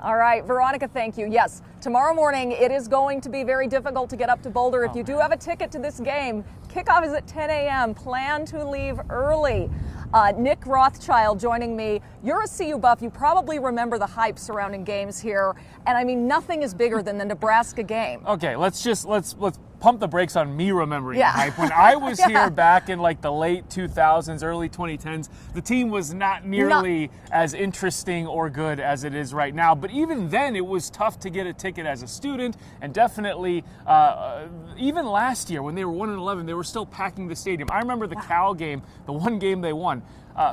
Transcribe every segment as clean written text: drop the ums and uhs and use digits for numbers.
All right, Veronica, thank you. Yes, tomorrow morning it is going to be very difficult to get up to Boulder. If you do have a ticket to this game, kickoff is at 10 a.m. Plan to leave early. Nick Rothschild joining me. You're a CU buff. You probably remember the hype surrounding games here. And I mean, nothing is bigger than the Nebraska game. Okay, let's pump the brakes on me remembering the hype. When I was here back in like the late 2000s, early 2010s, the team was not nearly as interesting or good as it is right now. But even then, it was tough to get a ticket as a student, and definitely even last year when they were 1-11, they were still packing the stadium. I remember the Cal game, the one game they won.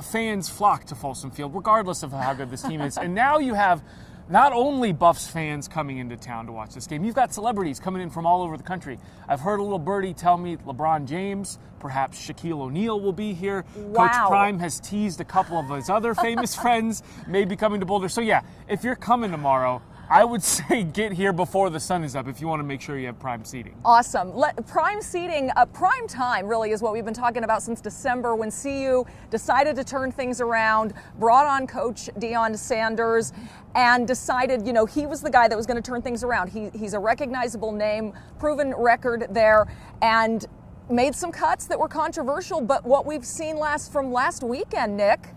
Fans flocked to Folsom Field, regardless of how good this team is. And now you have not only Buffs fans coming into town to watch this game, you've got celebrities coming in from all over the country. I've heard a little birdie tell me LeBron James, perhaps Shaquille O'Neal will be here. Wow. Coach Prime has teased a couple of his other famous friends may be coming to Boulder. So yeah, if you're coming tomorrow, I would say get here before the sun is up if you want to make sure you have prime seating. Awesome. Prime seating, prime time really is what we've been talking about since December when CU decided to turn things around, brought on Coach Deion Sanders, and decided, you know, he was the guy that was going to turn things around. He's a recognizable name, proven record there, and made some cuts that were controversial. But what we've seen from last weekend, Nick,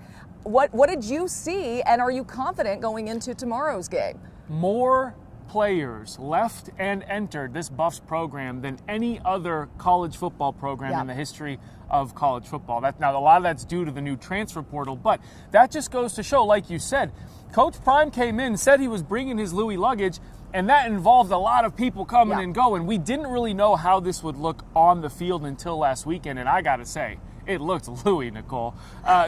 what did you see, and are you confident going into tomorrow's game? More players left and entered this Buffs program than any other college football program in the history of college football. Now, a lot of that's due to the new transfer portal, but that just goes to show, like you said, Coach Prime came in, said he was bringing his Louis luggage, and that involved a lot of people coming and going. We didn't really know how this would look on the field until last weekend, and I got to say, it looked Louis, Nicole.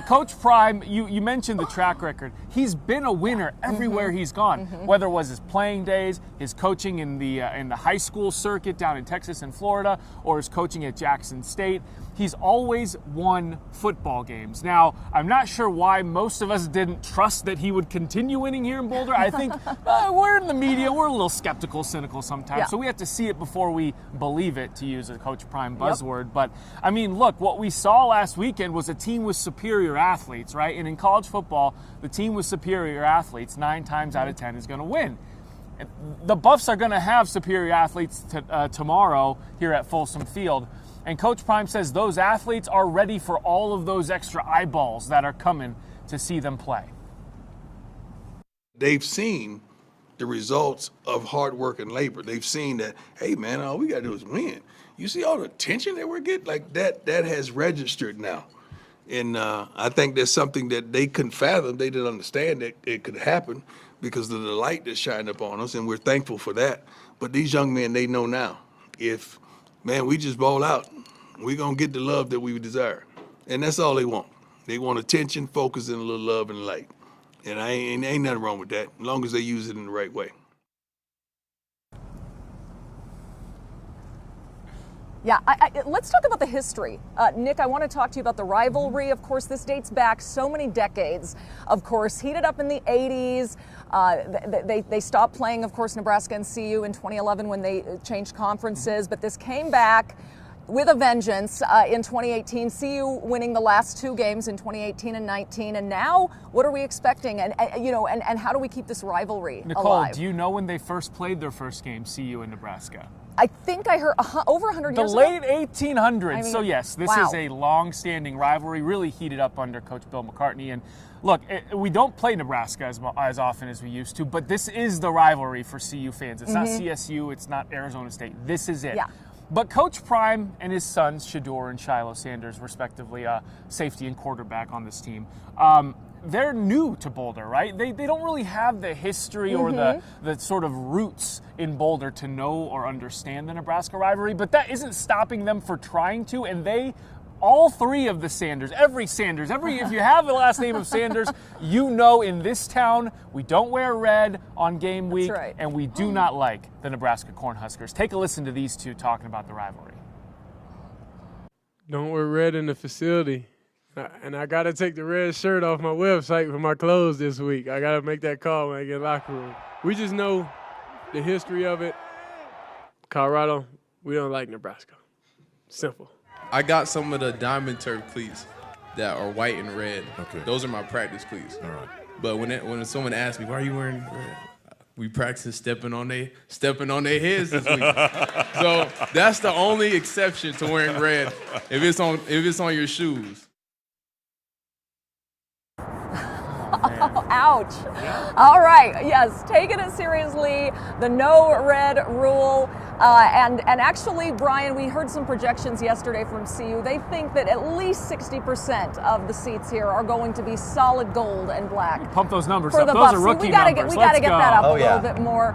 Coach Prime, you mentioned the track record. He's been a winner everywhere he's gone, whether it was his playing days, his coaching in the high school circuit down in Texas and Florida, or his coaching at Jackson State. He's always won football games. Now, I'm not sure why most of us didn't trust that he would continue winning here in Boulder. I think we're in the media. We're a little skeptical, cynical sometimes. So we have to see it before we believe it, to use a Coach Prime buzzword. But, I mean, look, what we saw last weekend was a team with superior athletes, right? And in college football, the team with superior athletes 9 times out of 10 is going to win. The Buffs are going to have superior athletes tomorrow here at Folsom Field. And Coach Prime says those athletes are ready for all of those extra eyeballs that are coming to see them play. They've seen the results of hard work and labor. They've seen that, hey, man, all we got to do is win. You see all the attention that we're getting? Like that has registered now. And I think that's something that they couldn't fathom. They didn't understand that it could happen because of the light that's shining up on us, and we're thankful for that. But these young men, they know now, if, man, we just ball out, we're going to get the love that we desire. And that's all they want. They want attention, focus, and a little love and light. And ain't nothing wrong with that, as long as they use it in the right way. Yeah, let's talk about the history. Nick, I want to talk to you about the rivalry. Of course, this dates back so many decades. Of course, heated up in the 80s. They stopped playing, of course, Nebraska and CU in 2011 when they changed conferences. But this came back with a vengeance in 2018. CU winning the last 2 games in 2018 and 19. And now, what are we expecting? And how do we keep this rivalry alive? Nicole, do you know when they first played their first game, CU and Nebraska? I think I heard over 100 years ago. The late 1800s. I mean, so yes, this is a long-standing rivalry, really heated up under Coach Bill McCartney. And look, we don't play Nebraska as often as we used to, but this is the rivalry for CU fans. It's not CSU, it's not Arizona State. This is it. Yeah. But Coach Prime and his sons, Shedeur and Shiloh Sanders, respectively, safety and quarterback on this team, they're new to Boulder, right? They don't really have the history or the sort of roots in Boulder to know or understand the Nebraska rivalry, but that isn't stopping them for trying to, and all 3 of the Sanders, if you have the last name of Sanders, you know in this town, we don't wear red on game week, and we do not like the Nebraska Cornhuskers. Take a listen to these 2 talking about the rivalry. Don't wear red in the facility. And I got to take the red shirt off my website for my clothes this week. I got to make that call when I get in the locker room. We just know the history of it. Colorado, we don't like Nebraska. Simple. I got some of the diamond turf cleats that are white and red. Okay. Those are my practice cleats. All right. But when someone asks me, why are you wearing red? we practicing stepping on their heads this week. So that's the only exception to wearing red if it's on your shoes. Oh, ouch. All right, yes, taking it seriously, the no red rule. And actually, Brian, we heard some projections yesterday from CU. They think that at least 60% of the seats here are going to be solid gold and black. Pump those numbers for up. The Those Buffs. are rookie we gotta numbers. we gotta Let's get go. that up Oh, a yeah. little bit more.